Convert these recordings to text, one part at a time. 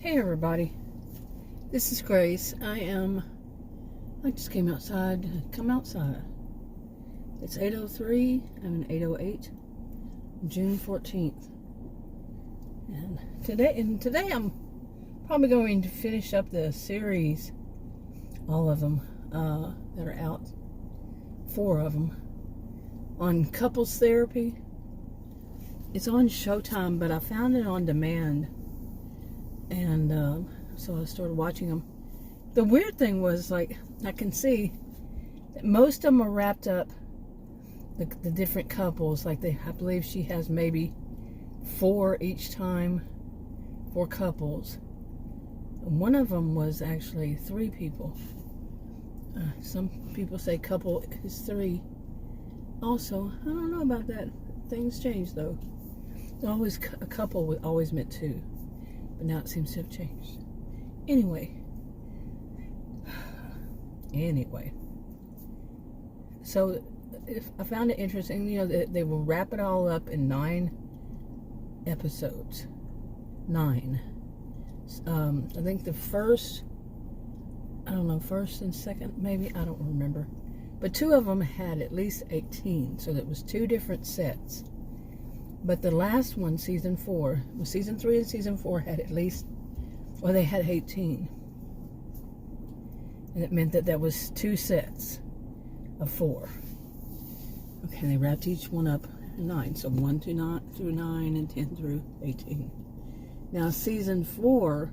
Hey everybody, this is Grace. I just came outside. It's 8:03, I'm in 8:08, June 14th. And today I'm probably going to finish up the series, all of them that are out, 4 of them, on couples therapy. It's on Showtime, but I found it on demand. And so I started watching them. The weird thing was, like, I can see that most of them are wrapped up, the different couples. Like, I believe she has maybe 4 each time, 4 couples. One of them was actually 3 people. Some people say couple is 3. Also, I don't know about that. Things change, though. Always a couple always meant 2. But now it seems to have changed. Anyway. So I found it interesting, they will wrap it all up in 9 episodes. 9. I think the first and second, maybe, I don't remember. But 2 of them had at least 18, so that was 2 different sets. But the last one, season 4, season 3 and season 4 had at least, they had 18. And it meant that was 2 sets of 4. Okay, they wrapped each one up in 9. So 1 through 9 and 10 through 18. Now season 4,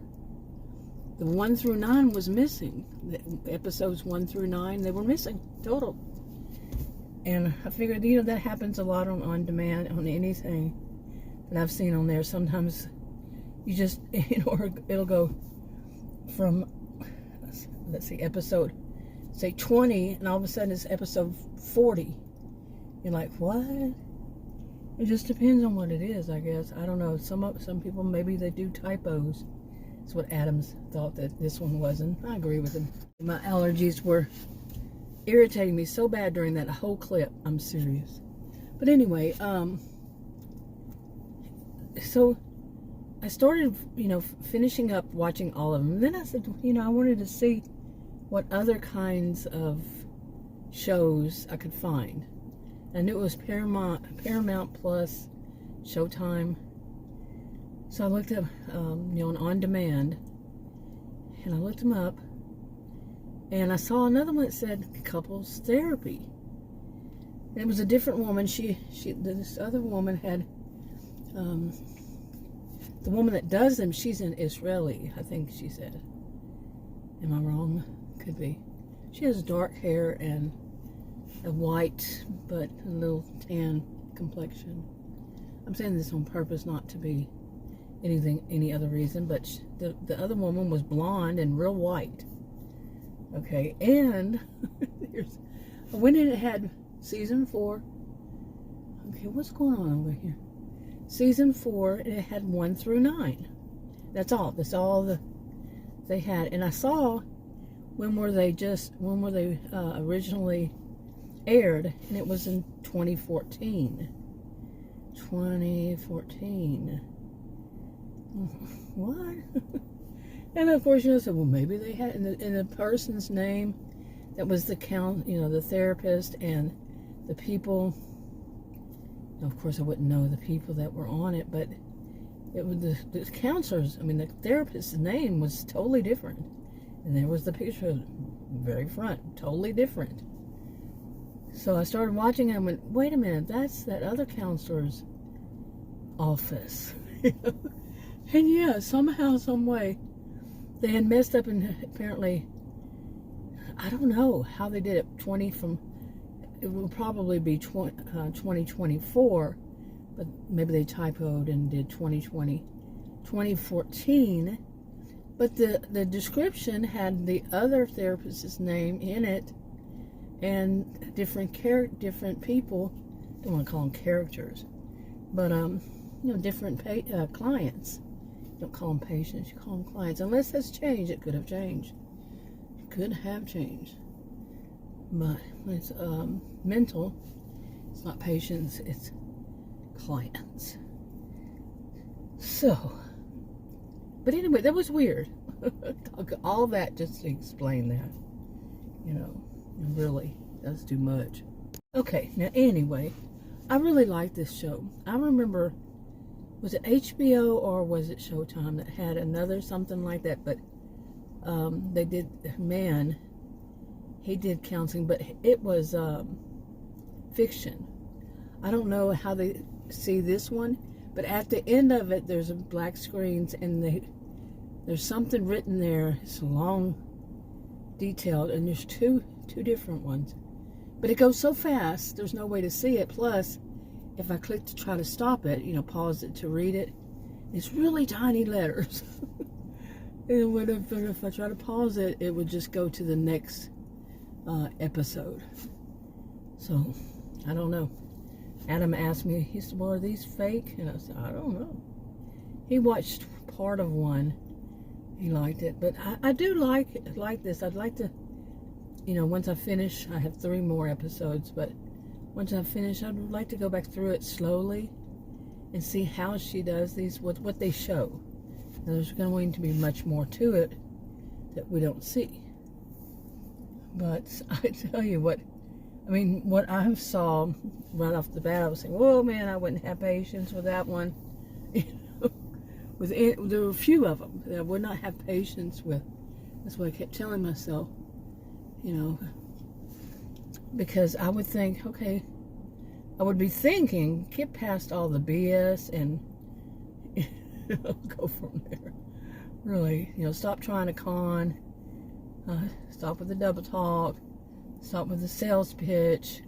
the 1 through 9 was missing. The episodes 1 through 9, they were missing, total. And I figured, that happens a lot on demand, on anything that I've seen on there. Sometimes you just, it'll go from, let's see, episode, say 20, and all of a sudden it's episode 40. You're like, what? It just depends on what it is, I guess. I don't know. Some people, maybe they do typos. That's what Adams thought that this one wasn't. I agree with him. My allergies were irritating me so bad during that whole clip. I'm serious. But anyway, so I started, finishing up watching all of them. And then I said, I wanted to see what other kinds of shows I could find. I knew it was Paramount Plus, Showtime. So I looked up, on demand, and I looked them up. And I saw another one that said couples therapy. And it was a different woman. This other woman had, the woman that does them, she's an Israeli, I think she said. Am I wrong? Could be. She has dark hair and a white, but a little tan complexion. I'm saying this on purpose, not to be any other reason, but the other woman was blonde and real white. Okay, and I went in, it had season 4. Okay, what's going on over here? Season 4, and it had 1 through 9. That's all they had. And I saw when were they originally aired, and it was in 2014. 2014. What? And of course, I said, well, maybe they had in the person's name that was the the therapist and the people. Of course, I wouldn't know the people that were on it, but it was the counselors. I mean, the therapist's name was totally different, and there was the picture, very front, totally different. So I started watching and I went, wait a minute, that's that other counselor's office. And yeah, somehow, some way, they had messed up, and apparently, I don't know how they did it. It will probably be 2024, but maybe they typoed and did 2014. But the description had the other therapist's name in it, and different people. Don't want to call them characters, but different clients. Don't call them patients, you call them clients. Unless that's changed, it could have changed. It could have changed. But it's mental. It's not patients, it's clients. So, But anyway, that was weird. All that just to explain that. You know, really, that's too much. Okay, now anyway, I really like this show. I remember, was it HBO or was it Showtime that had another something like that? But they did, man, he did counseling, but it was fiction. I don't know how they see this one, but at the end of it, there's a black screens and there's something written there. It's long, detailed, and there's two different ones. But it goes so fast, there's no way to see it. Plus, if I click to try to stop it, you know, pause it to read it, it's really tiny letters. And if I try to pause it, it would just go to the next episode. So, I don't know. Adam asked me, he said, well, are these fake? And I said, I don't know. He watched part of one. He liked it. But I do like this. I'd like to, you know, once I finish, I have 3 more episodes, but once I finish, I'd like to go back through it slowly and see how she does these, what they show. Now, there's going to be much more to it that we don't see. But I tell you what, I mean, what I saw right off the bat, I was saying, whoa, man, I wouldn't have patience with that one. You know, there were a few of them that I would not have patience with. That's what I kept telling myself, you know, because I would think, okay, I would be thinking, get past all the BS and, you know, go from there. Really, you know, stop trying to con, stop with the double talk, stop with the sales pitch.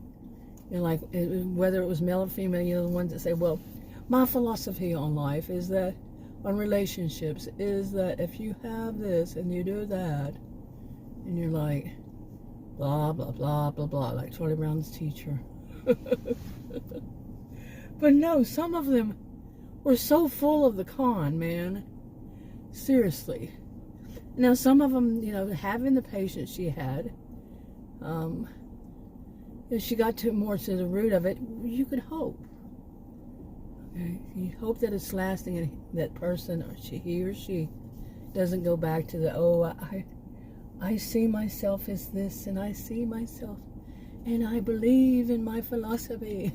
You know, like whether it was male or female, you know, the ones that say, well, my philosophy on life is that, on relationships, is that if you have this and you do that, and you're like, blah, blah, blah, blah, blah, like Charlie Brown's teacher. But no, some of them were so full of the con, man. Seriously. Now, some of them, you know, having the patience she had, if she got more to the root of it, you could hope. Okay? You hope that it's lasting and that person, or he or she, doesn't go back to the, oh, I see myself as this, and I see myself, and I believe in my philosophy.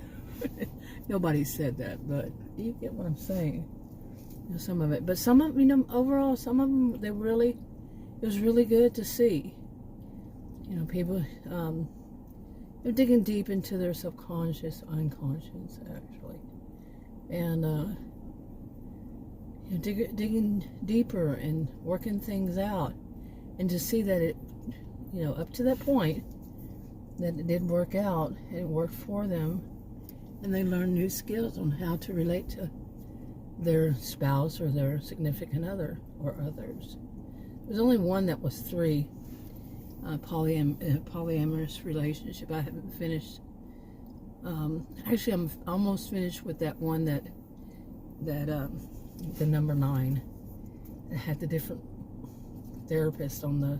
Nobody said that, but you get what I'm saying. You know, some of it. But some of, you know, overall, some of them, it was really good to see. You know, people, they're digging deep into their subconscious, unconscious, actually. And, you know, digging deeper and working things out. And to see that it, you know, up to that point, that it did work out, and it worked for them, and they learned new skills on how to relate to their spouse or their significant other or others. There's only one that was 3, polyamorous relationship. I haven't finished. Actually, I'm almost finished with that one that the number 9, that had the different therapist on the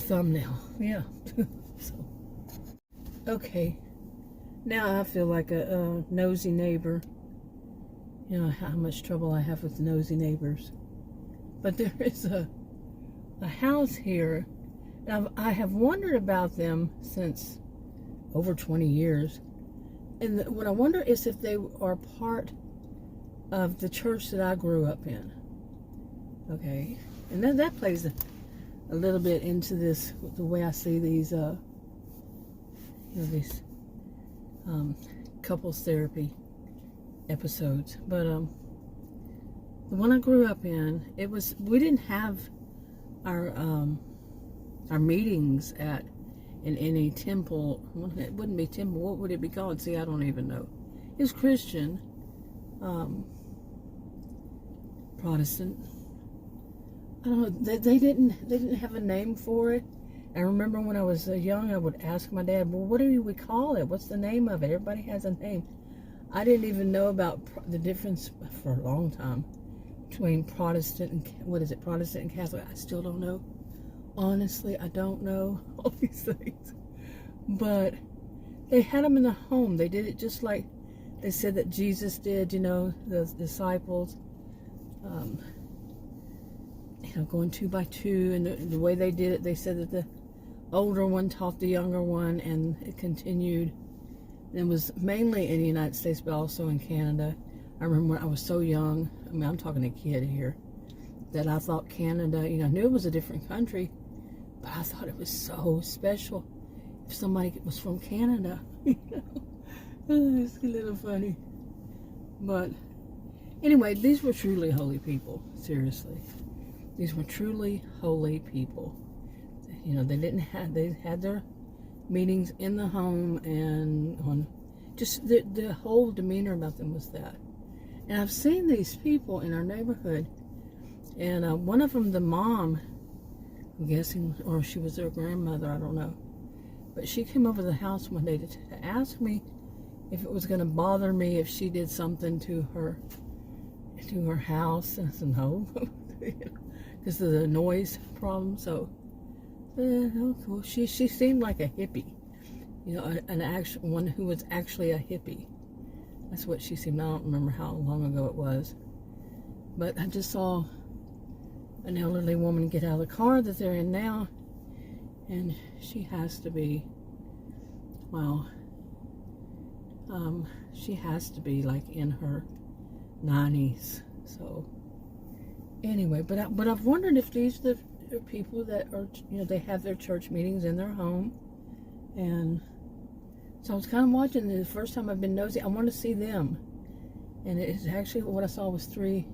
thumbnail. Yeah. So, okay. Now I feel like a nosy neighbor. You know how much trouble I have with nosy neighbors. But there is a house here, and I have wondered about them since over 20 years. And what I wonder is if they are part of the church that I grew up in. Okay. And then that plays a little bit into this, the way I see these, you know, these couples therapy episodes. But the one I grew up in, we didn't have our meetings in any temple. It wouldn't be temple. What would it be called? See, I don't even know. It was Christian, Protestant. I don't know. They didn't have a name for it. I remember when I was young, I would ask my dad, well, what do we call it? What's the name of it? Everybody has a name. I didn't even know about the difference for a long time between Protestant and, Protestant and Catholic. I still don't know. Honestly, I don't know all these things. But they had them in the home. They did it just like they said that Jesus did, you know, the disciples. going 2 by 2, and the way they did it, they said that the older one taught the younger one, and it continued. It was mainly in the United States, but also in Canada. I remember when I was so young, I mean, I'm talking a kid here, that I thought Canada, I knew it was a different country, but I thought it was so special if somebody was from Canada. It's a little funny. But anyway, these were truly holy people, seriously. These were truly holy people. They had their meetings in the home, and on just the whole demeanor about them was that. And I've seen these people in our neighborhood, and one of them, the mom, I'm guessing, or she was their grandmother, I don't know, but she came over the house one day to ask me if it was going to bother me if she did something to her house. And I said no, because of the noise problem. So oh, cool. She seemed like a hippie, an actual one who was actually a hippie. That's what she seemed. I don't remember how long ago it was, but I just saw an elderly woman get out of the car that they're in now, and she has to be, well, she has to be like in her 90s. So anyway, but I've wondered if these are the people that are, they have their church meetings in their home. And so I was kind of watching the first time I've been nosy. I want to see them, and it's actually what I saw was 3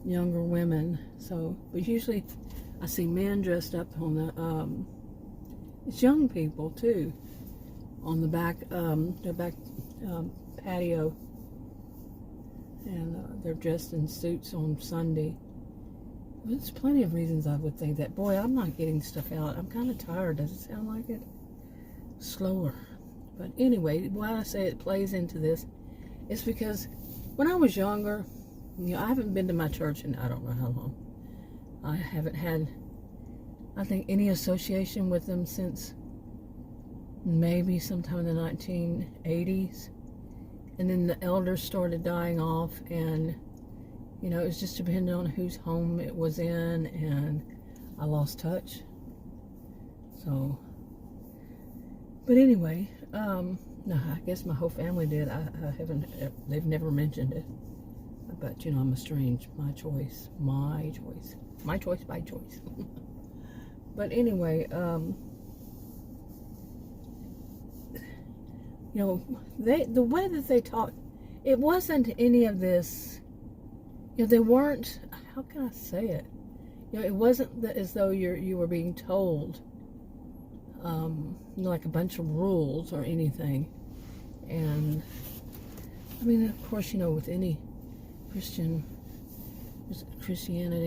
younger women. So, but usually I see men dressed up on the it's young people too, on the back patio, and they're dressed in suits on Sunday. There's plenty of reasons I would think that. Boy, I'm not getting stuff out. I'm kind of tired. Does it sound like it? Slower. But anyway, why I say it plays into this is because when I was younger, I haven't been to my church in I don't know how long. I haven't had, I think, any association with them since maybe sometime in the 1980s. And then the elders started dying off, and it was just depending on whose home it was in, and I lost touch. So, but anyway, no, I guess my whole family did. I haven't, they've never mentioned it. But, I'm estranged. My choice by choice. But anyway, the way that they talked, it wasn't any of this, they weren't, how can I say it? It wasn't as though you were being told, like a bunch of rules or anything. And, I mean, of course, with any Christianity,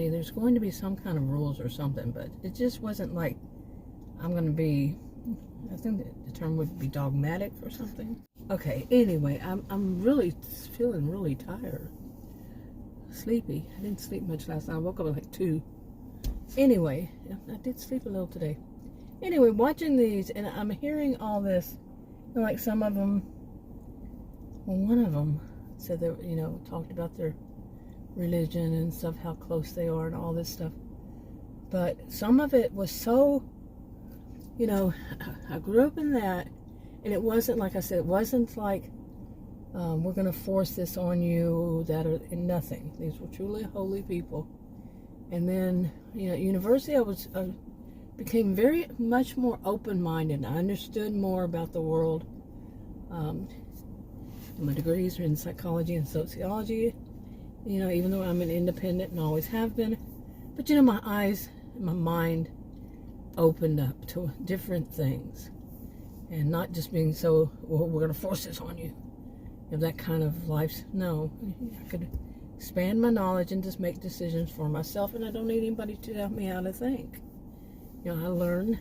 there's going to be some kind of rules or something, but it just wasn't like, I'm going to be, I think the term would be dogmatic or something. Okay, anyway, I'm really feeling really tired. Sleepy. I didn't sleep much last night. I woke up at like 2. Anyway, I did sleep a little today. Anyway, watching these, and I'm hearing all this, like some of them, well, one of them said that, talked about their religion and stuff, how close they are and all this stuff. But some of it was so, I grew up in that, and it wasn't, like I said, it wasn't like, we're going to force this on you, and nothing. These were truly holy people. And then, at university, I became very much more open-minded. I understood more about the world. My degrees are in psychology and sociology, even though I'm an independent and always have been. But, my eyes, my mind opened up to different things. And not just being so, well, we're going to force this on you. That kind of life. No, I could expand my knowledge and just make decisions for myself, and I don't need anybody to tell me how to think. I learn,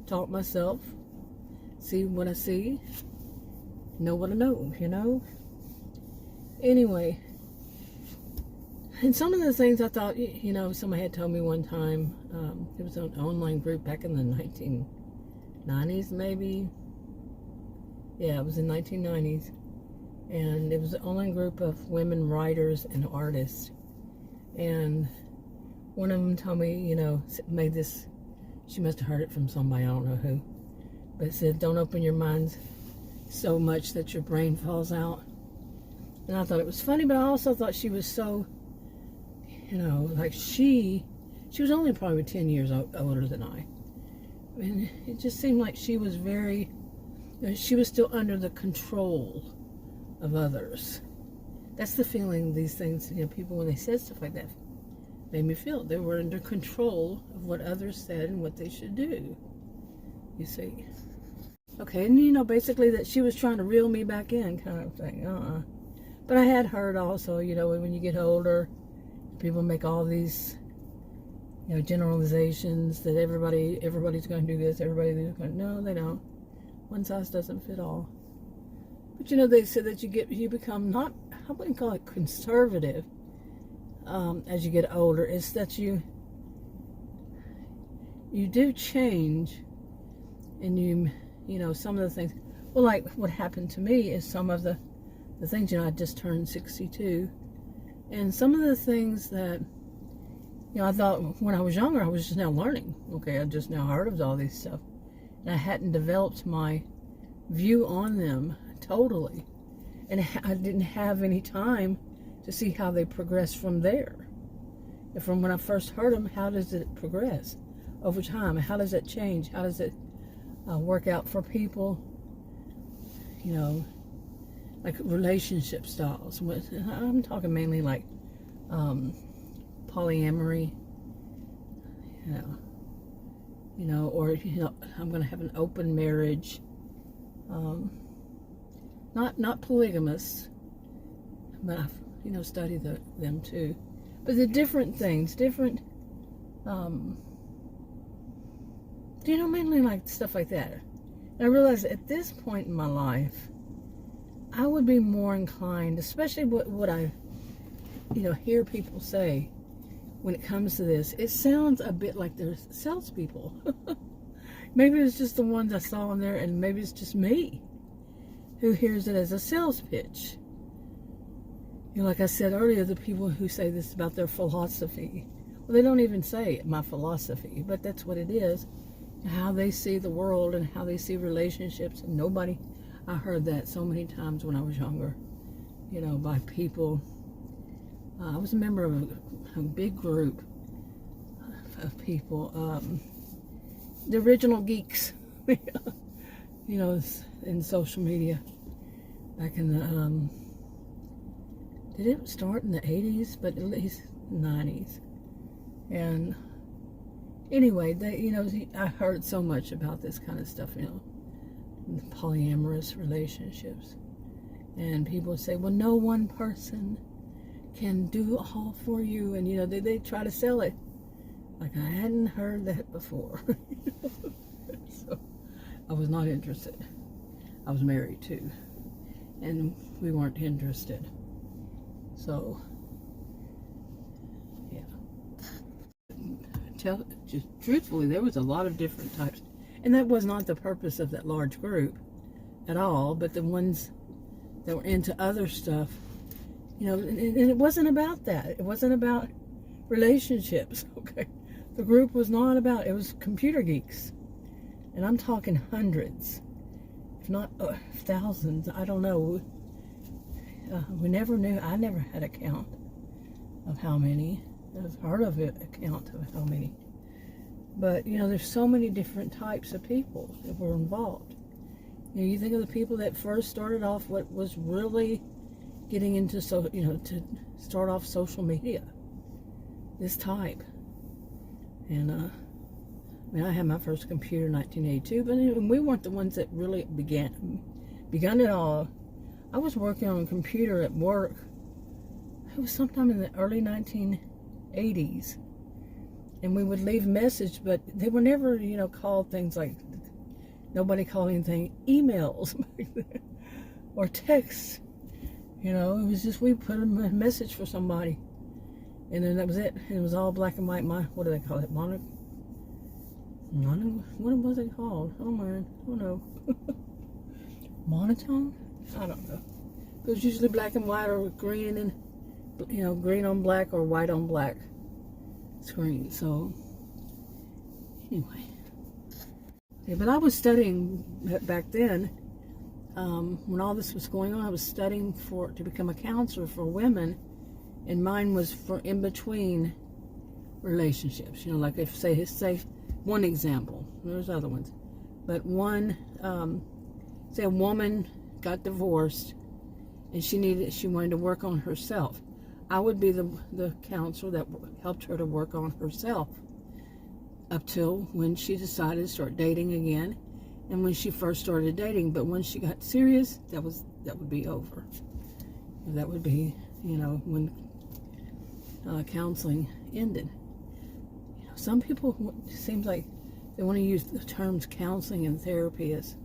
taught myself, see what I see, know what I know, Anyway, and some of the things I thought, somebody had told me one time, it was an online group back in the 1990s, maybe. Yeah, it was in the 1990s. And it was an online group of women writers and artists. And one of them told me, you know, made this, she must have heard it from somebody, I don't know who, but it said, don't open your mind so much that your brain falls out. And I thought it was funny, but I also thought she was so, you know, like she was only probably 10 years older than I. And it just seemed like she was very, you know, she was still under the control of others. That's the feeling these things, you know, people, when they said stuff like that, made me feel. They were under control of what others said and what they should do, you see. Okay, and you know, basically that she was trying to reel me back in kind of thing. But I had heard also, you know, when you get older, people make all these, you know, generalizations that everybody's going to do this, everybody's going to, no, they don't. One size doesn't fit all. But you know, they said that you become not, I wouldn't call it conservative, as you get older. It's that you do change, and you know, some of the things, well, like what happened to me is some of the things, you know, I just turned 62, and some of the things that, you know, I thought when I was younger, I was just now learning. Okay, I just now heard of all these stuff, and I hadn't developed my view on them totally, and I didn't have any time to see how they progress from there. And from when I first heard them, how does it progress over time? How does it change? How does it work out for people? You know, like relationship styles. I'm talking mainly like polyamory. You know, or you know, I'm going to have an open marriage. Not polygamous, but I've, you know, studied them too. But the different things, different, you know, mainly like stuff like that. And I realized at this point in my life, I would be more inclined, especially what I, you know, hear people say when it comes to this. It sounds a bit like they're salespeople. Maybe it's just the ones I saw in there, and maybe it's just me who hears it as a sales pitch. You know, like I said earlier, the people who say this about their philosophy, well, they don't even say my philosophy, but that's what it is, how they see the world and how they see relationships. And nobody, I heard that so many times when I was younger, you know, by people. I was a member of a big group of people, the original geeks, you know, in social media back in the, did it start in the 80s, but at least 90s. And anyway, they, you know, I heard so much about this kind of stuff, you know, polyamorous relationships. And people would say, well, no one person can do all for you. And, you know, they try to sell it. Like I hadn't heard that before. So I was not interested. I was married too. And we weren't interested. So, yeah. Just truthfully, there was a lot of different types. And that was not the purpose of that large group at all. But the ones that were into other stuff, you know, and it wasn't about that. It wasn't about relationships, okay? The group was not about, it was computer geeks. And I'm talking hundreds, if not thousands, I don't know. We never knew, I never had a count of how many. I've heard of a count of how many. But, you know, there's so many different types of people that were involved. You know, you think of the people that first started off what was really getting into, you know, to start off social media, this type. And, I mean, I had my first computer in 1982, but we weren't the ones that really begun it all. I was working on a computer at work. It was sometime in the early 1980s. And we would leave message, but they were never, you know, called things like, nobody called anything emails back then, or texts. You know, it was just, we put a message for somebody. And then that was it. It was all black and white. What do they call it? What was it called? Oh man, I don't know. Monotone? I don't know. It was usually black and white, or green and, you know, green on black or white on black. screen. So anyway, yeah, but I was studying back then. When all this was going on, I was studying to become a counselor for women, and mine was for in between relationships. You know, like if say one example. There's other ones, but one, say a woman got divorced, and she wanted to work on herself. I would be the counselor that helped her to work on herself up till when she decided to start dating again, and when she first started dating. But when she got serious, that would be over. That would be, you know, when counseling ended. You know, some people, it seems like they want to use the terms counseling and therapy as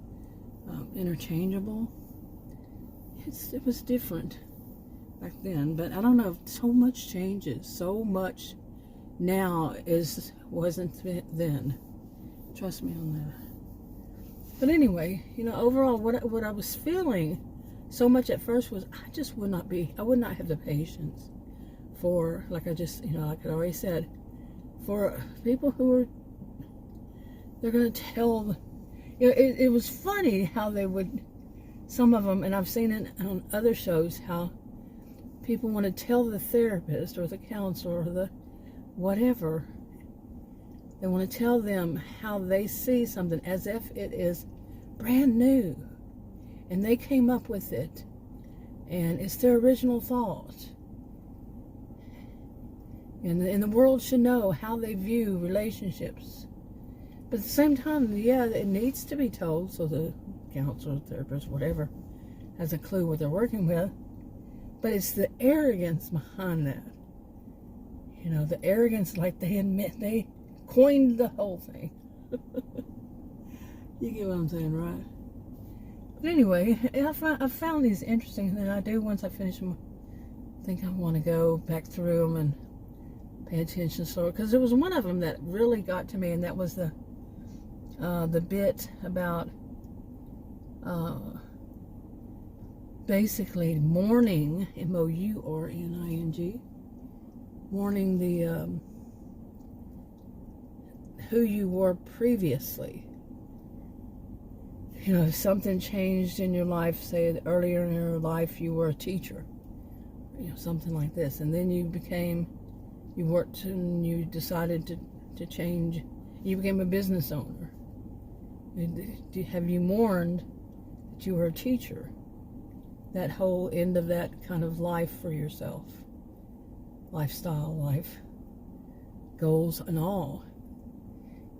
interchangeable. It was different back then, but I don't know. So much changes. So much now wasn't then. Trust me on that. But anyway, you know, overall, what I was feeling so much at first was I would not have the patience for, like I already said, for people who they're going to tell. You know, it was funny how they would, some of them, and I've seen it on other shows, how people want to tell the therapist or the counselor or the whatever, they want to tell them how they see something as if it is brand new and they came up with it and it's their original thought, and the world should know how they view relationships. But at the same time, yeah, it needs to be told so the counselor, therapist, whatever, has a clue what they're working with. But it's the arrogance behind that. You know, the arrogance, like they admit they coined the whole thing. You get what I'm saying, right? But anyway, I found these interesting, and then I do, once I finish them, I think I want to go back through them and pay attention slower. Because there was one of them that really got to me, and that was the bit about basically mourning, MOURNING, mourning the who you were previously. You know, if something changed in your life, say earlier in your life you were a teacher, you know, something like this, and then you worked and you decided to change, you became a business owner. Have you mourned that you were a teacher? That whole end of that kind of life for yourself, lifestyle, life goals and all.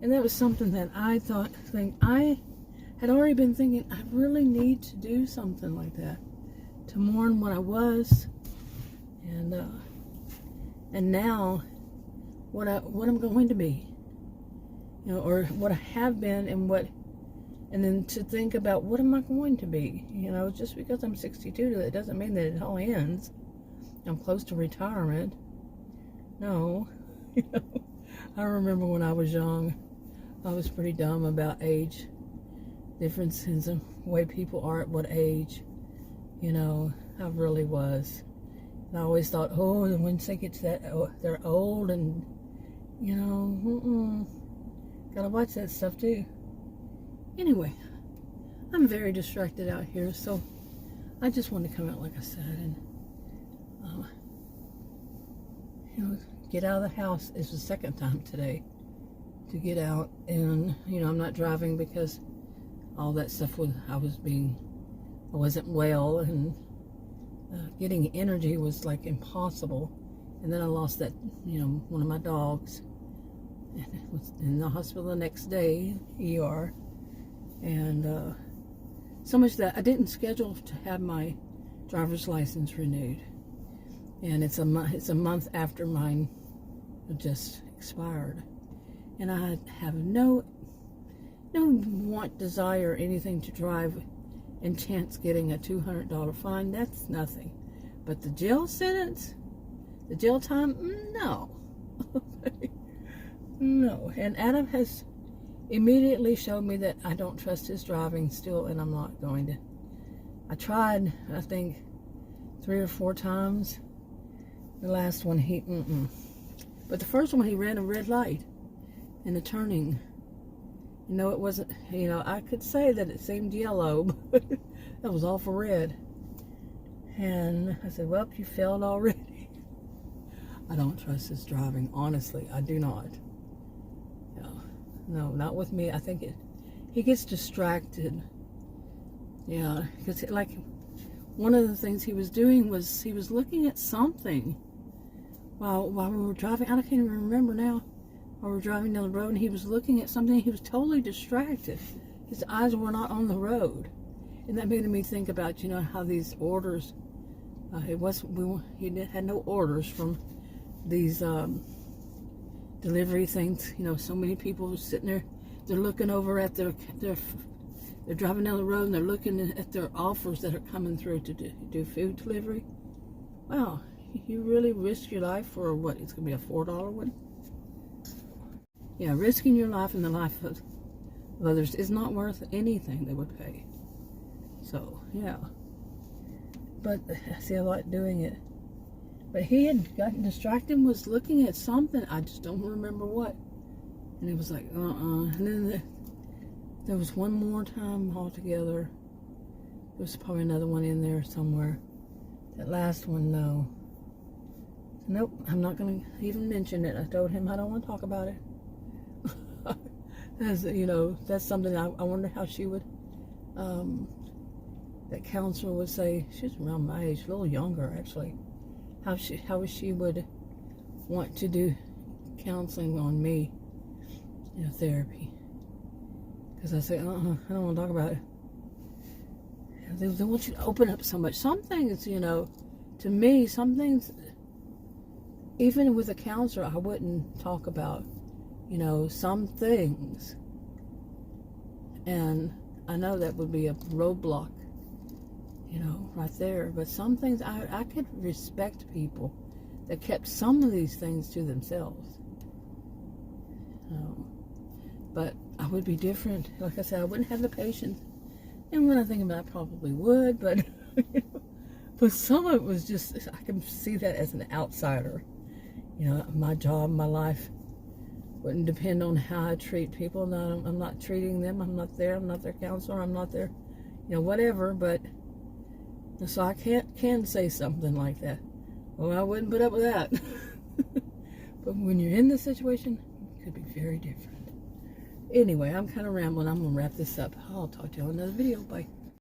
And that was something that I I had already been thinking, I really need to do something like that, to mourn what I was, and now what I'm going to be, you know, or what I have been, and then to think about what am I going to be. You know, just because I'm 62, that doesn't mean that it all ends. I'm close to retirement. No. You know, I remember when I was young, I was pretty dumb about age differences and the way people are at what age. You know, I really was. And I always thought, oh, and once they get to that, they're old, and, you know, gotta watch that stuff too. Anyway, I'm very distracted out here, so I just wanted to come out, like I said, and you know, get out of the house. It's the second time today to get out, and you know, I'm not driving because all that stuff I wasn't well, and getting energy was like impossible. And then I lost that, you know, one of my dogs, and it was in the hospital the next day, ER. And so much that I didn't schedule to have my driver's license renewed, and it's a month after mine just expired, and I have no desire or anything to drive and chance getting a $200 fine. That's nothing, but the jail sentence, the jail time, no. No. And Adam has immediately showed me that I don't trust his driving still, and I'm not going to. I tried, I think, 3 or 4 times. The last one, but But the first one, he ran a red light in the turning. You know, it wasn't, you know, I could say that it seemed yellow, but that was all for red. And I said, well, you failed already. I don't trust his driving, honestly. I do not. No, not with me. I think he gets distracted. Yeah, because like one of the things he was doing was he was looking at something while we were driving. I can't even remember now. While we were driving down the road, and he was looking at something. He was totally distracted. His eyes were not on the road, and that made me think about, you know, how these orders. He had no orders from these delivery things. You know, so many people sitting there. They're looking over at they're driving down the road and they're looking at their offers that are coming through to do food delivery. Wow, you really risk your life for what? It's going to be a $4 one? Yeah, risking your life and the life of others is not worth anything they would pay. So, yeah. But I see a lot doing it. But he had gotten distracted and was looking at something. I just don't remember what. And it was like, And then there was one more time altogether. There was probably another one in there somewhere. That last one, no. Nope, I'm not going to even mention it. I told him I don't want to talk about it. As you know, that's something I wonder how she would, that counselor would say. She's around my age, a little younger actually. How she would want to do counseling on me, you know, therapy. Because I say, I don't want to talk about it. They want you to open up so much. Some things, you know, to me, some things, even with a counselor, I wouldn't talk about, you know, some things. And I know that would be a roadblock, you know, right there. But some things, I could respect people that kept some of these things to themselves. But I would be different. Like I said, I wouldn't have the patience. And when I think about it, I probably would. But, but some of it was just, I can see that as an outsider. You know, my job, my life wouldn't depend on how I treat people. No, I'm not treating them. I'm not there. I'm not their counselor. I'm not their, you know, whatever. But, so I can say something like that. Well, I wouldn't put up with that. But when you're in this situation, it could be very different. Anyway, I'm kind of rambling. I'm going to wrap this up. I'll talk to you on another video. Bye.